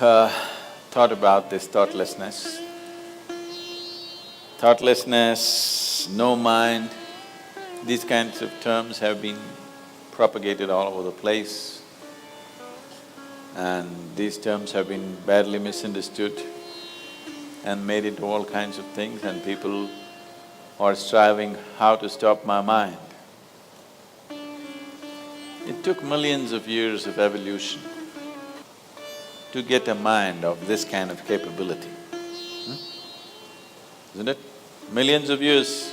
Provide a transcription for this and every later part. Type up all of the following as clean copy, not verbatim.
thought about this thoughtlessness. Thoughtlessness, no mind, these kinds of terms have been propagated all over the place, and these terms have been badly misunderstood and made into all kinds of things, and people are striving how to stop my mind. It took millions of years of evolution to get a mind of this kind of capability, isn't it? Millions of years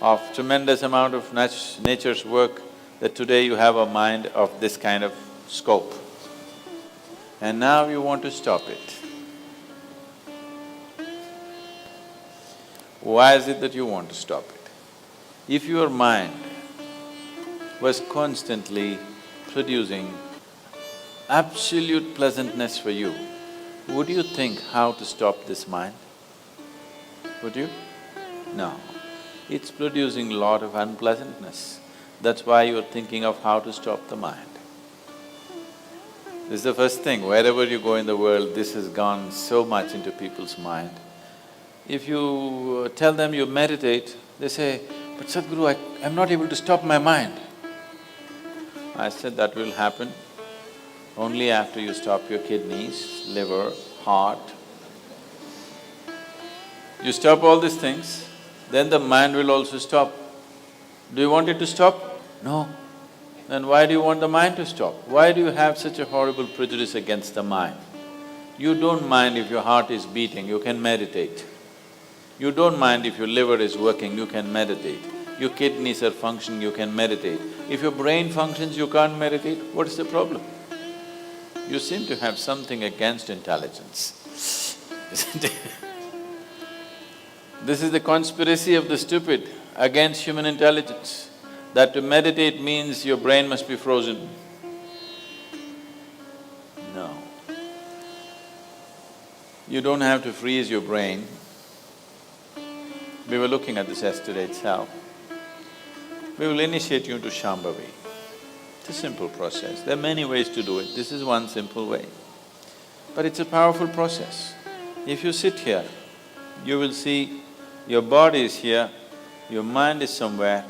of tremendous amount of nature's work that today you have a mind of this kind of scope. And now you want to stop it. Why is it that you want to stop it? If your mind was constantly producing absolute pleasantness for you, would you think how to stop this mind? Would you? No. It's producing a lot of unpleasantness. That's why you're thinking of how to stop the mind. This is the first thing, wherever you go in the world, this has gone so much into people's mind. If you tell them you meditate, they say, "But Sadhguru, I'm not able to stop my mind." I said, that will happen only after you stop your kidneys, liver, heart. You stop all these things, then the mind will also stop. Do you want it to stop? No. Then why do you want the mind to stop? Why do you have such a horrible prejudice against the mind? You don't mind if your heart is beating, you can meditate. You don't mind if your liver is working, you can meditate. Your kidneys are functioning, you can meditate. If your brain functions, you can't meditate, what is the problem? You seem to have something against intelligence, isn't it? This is the conspiracy of the stupid against human intelligence, that to meditate means your brain must be frozen. No. You don't have to freeze your brain. We were looking at this yesterday itself. We will initiate you into Shambhavi. It's a simple process. There are many ways to do it, this is one simple way. But it's a powerful process. If you sit here, you will see your body is here, your mind is somewhere,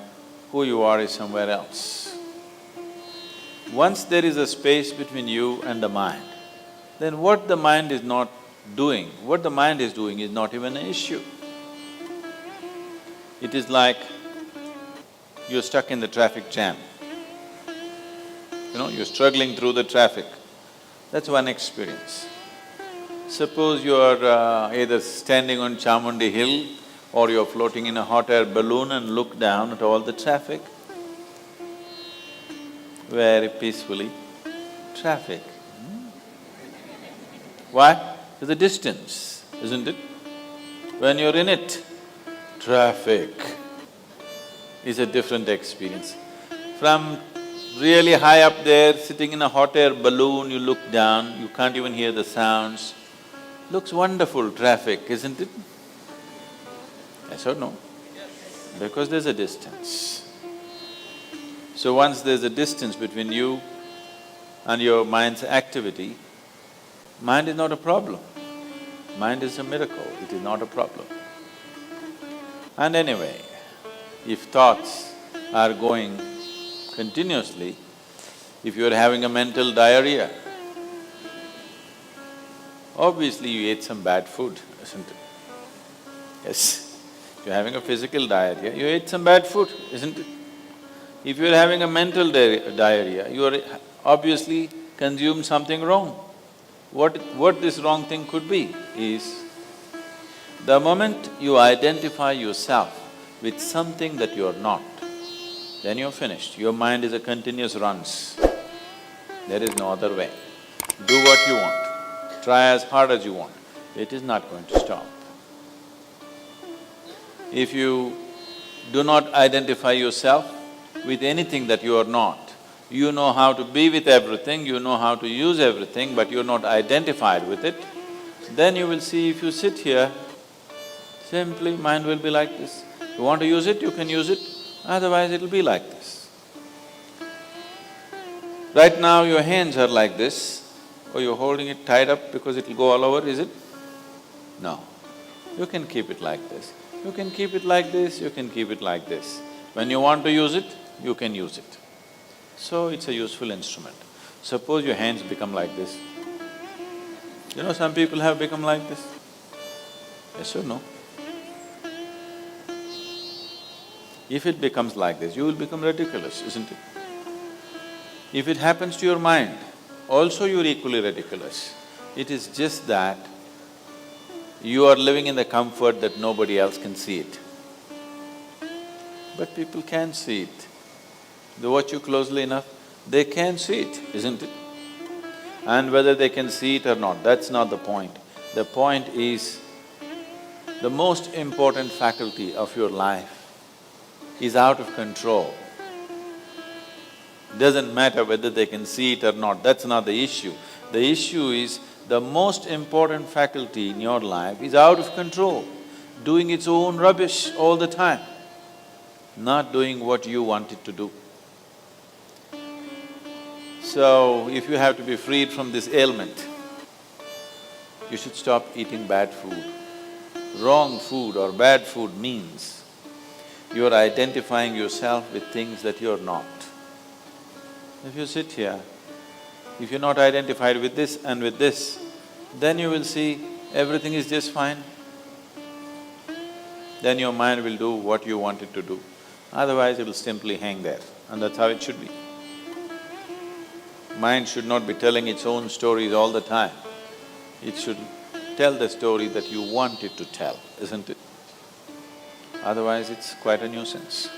who you are is somewhere else. Once there is a space between you and the mind, then what the mind is not doing, what the mind is doing is not even an issue. It is like you're stuck in the traffic jam. You're struggling through the traffic. That's one experience. Suppose you're either standing on Chamundi Hill or you're floating in a hot air balloon and look down at all the traffic. Very peacefully, traffic. Why? There's a distance, isn't it? When you're in it, traffic is a different experience. From really high up there, sitting in a hot air balloon, you look down, you can't even hear the sounds. Looks wonderful, traffic, isn't it? Yes or no? Because there's a distance. So once there's a distance between you and your mind's activity, mind is not a problem. Mind is a miracle, it is not a problem. And anyway, if thoughts are going continuously, if you're having a mental diarrhea, obviously you ate some bad food, isn't it? Yes. If you're having a physical diarrhea, you ate some bad food, isn't it? If you're having a mental diarrhea, you are obviously consumed something wrong. What this wrong thing could be is, the moment you identify yourself with something that you're not, then you're finished. Your mind is a continuous runs. There is no other way. Do what you want, try as hard as you want, it is not going to stop. If you do not identify yourself with anything that you are not, you know how to be with everything, you know how to use everything, but you're not identified with it, then you will see if you sit here, simply mind will be like this. You want to use it, you can use it, otherwise it'll be like this. Right now your hands are like this, or you're holding it tied up because it'll go all over, is it? No. You can keep it like this. You can keep it like this, you can keep it like this. When you want to use it, you can use it. So it's a useful instrument. Suppose your hands become like this. You know, some people have become like this. Yes or no? If it becomes like this, you will become ridiculous, isn't it? If it happens to your mind, also you're equally ridiculous. It is just that you are living in the comfort that nobody else can see it. But people can see it. They watch you closely enough, they can see it, isn't it? And whether they can see it or not, that's not the point. The point is, the most important faculty of your life is out of control. Doesn't matter whether they can see it or not, that's not the issue. The issue is, the most important faculty in your life is out of control, doing its own rubbish all the time, not doing what you want it to do. So, if you have to be freed from this ailment, you should stop eating bad food. Wrong food or bad food means you're identifying yourself with things that you're not. If you sit here, if you're not identified with this and with this, then you will see everything is just fine. Then your mind will do what you want it to do. Otherwise, it will simply hang there, and that's how it should be. Mind should not be telling its own stories all the time. It should tell the story that you want it to tell, isn't it? Otherwise, it's quite a nuisance.